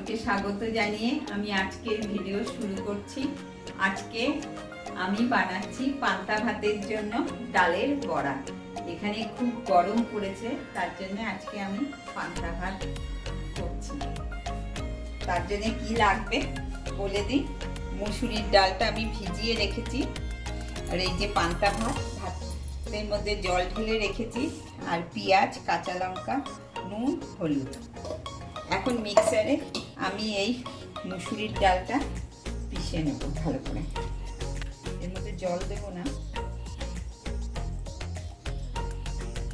সকলকে স্বাগত জানিয়ে আমি আজকের ভিডিও শুরু করছি। আজকে আমি বানাচ্ছি পান্তা ভাতের জন্য ডালের বড়া। এখানে খুব গরম পড়েছে, তার জন্য আজকে আমি পান্তা ভাত করছি। তার জন্য কি লাগবে বলে দিই। মুসুরির ডালটা আমি ভিজিয়ে রেখেছি, আর এই যে পান্তা ভাতের মধ্যে জল ঢেলে রেখেছি, আর পেঁয়াজ, কাঁচা লঙ্কা, নুন, হলুদ। এখন মিক্সারে আমি এই মুসুরির ডালটা পিষে নেব ভালো করে। এর মধ্যে জল দেব না।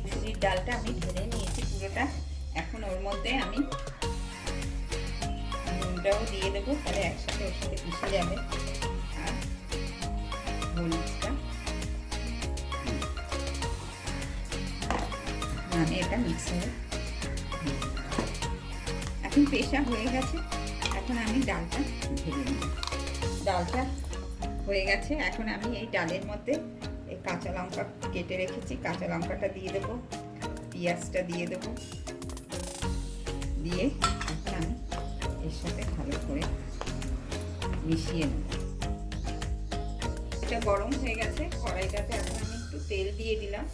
মুসুরির ডালটা আমি ঢেলে নিয়েছি পুরোটা। এখন ওর মধ্যে আমি নুনটাও দিয়ে দেবো, তাহলে একসাথে ওর সাথে পিষে যাবে। আর হলুদটা আমি এটা মিক্সারে এখন পেশা হয়ে গেছে। এখন আমি ডালটা ঢেলে নেব। ডালটা হয়ে গেছে। এখন আমি এই ডালের মধ্যে এই কাঁচা লঙ্কা কেটে রেখেছি, কাঁচা লঙ্কাটা দিয়ে দেবো, পেঁয়াজটা দিয়ে দেবো, দিয়ে এখন আমি এর সাথে ভালো করে মিশিয়ে নেব। এটা গরম হয়ে গেছে কড়াইটাতে। এখন আমি একটু তেল দিয়ে দিলাম।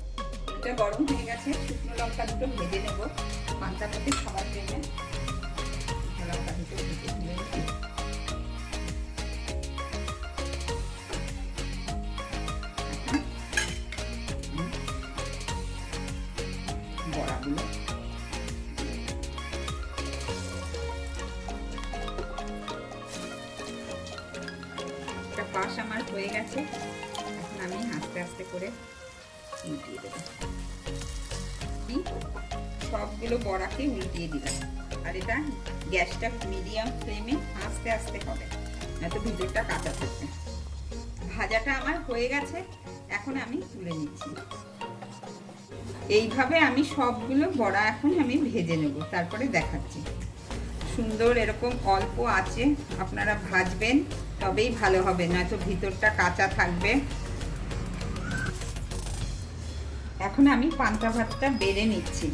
এটা গরম হয়ে গেছে। শুকনো লঙ্কা দুটো ভেজে নেব পান্তা ভাতে খাওয়ার জন্য। লঙ্কা দুটো ভেজে নিয়ে বড়াগুলো একটা পাশ আমার হয়ে গেছে। এখন আমি আস্তে আস্তে করে উল্টিয়ে দেবো। সবগুলো বড়াকে উল্টিয়ে দিলাম। আর এটা গ্যাসটা মিডিয়াম ফ্লেমে আস্তে আস্তে হবে, নয়তো ভিতরটা কাঁচা থাকবে। ভাজাটা আমার হয়ে গেছে। এখন আমি তুলে নিচ্ছি। এইভাবে আমি সবগুলো বড়া এখন আমি ভেজে নেব, তারপরে দেখাচ্ছি। সুন্দর এরকম অল্প আছে আপনারা ভাজবেন, তবেই ভালো হবে, নয়তো ভিতরটা কাঁচা থাকবে। এখন আমি পান্তা ভাতটা বেড়ে নিচ্ছি।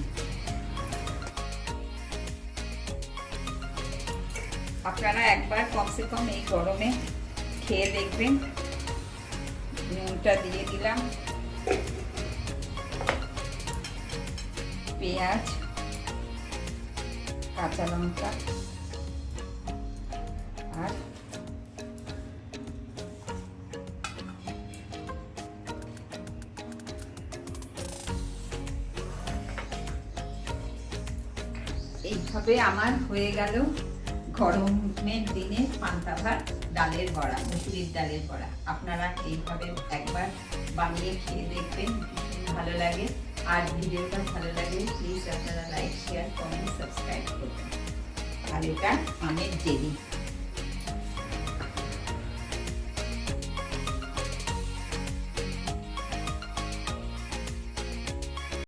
আপনারা একবার কমসে কম এই গরমে খেয়ে দেখবেন। নুনটা দিয়ে দিলাম, পেঁয়াজ, কাঁচা লঙ্কা আর এইভাবে আমার হয়ে গেল গরমের দিনে পান্তা ভাত ডালের বড়া, মুসুরির ডালের বড়া। আপনারা এইভাবে একবার বানিয়ে খেয়ে দেখবেন, ভালো লাগে। আর ভিডিওটা ভালো লাগলে প্লিজ আপনারা লাইক, শেয়ার, কমেন্ট, সাবস্ক্রাইব করবেন। আর এটা আমের জেলি।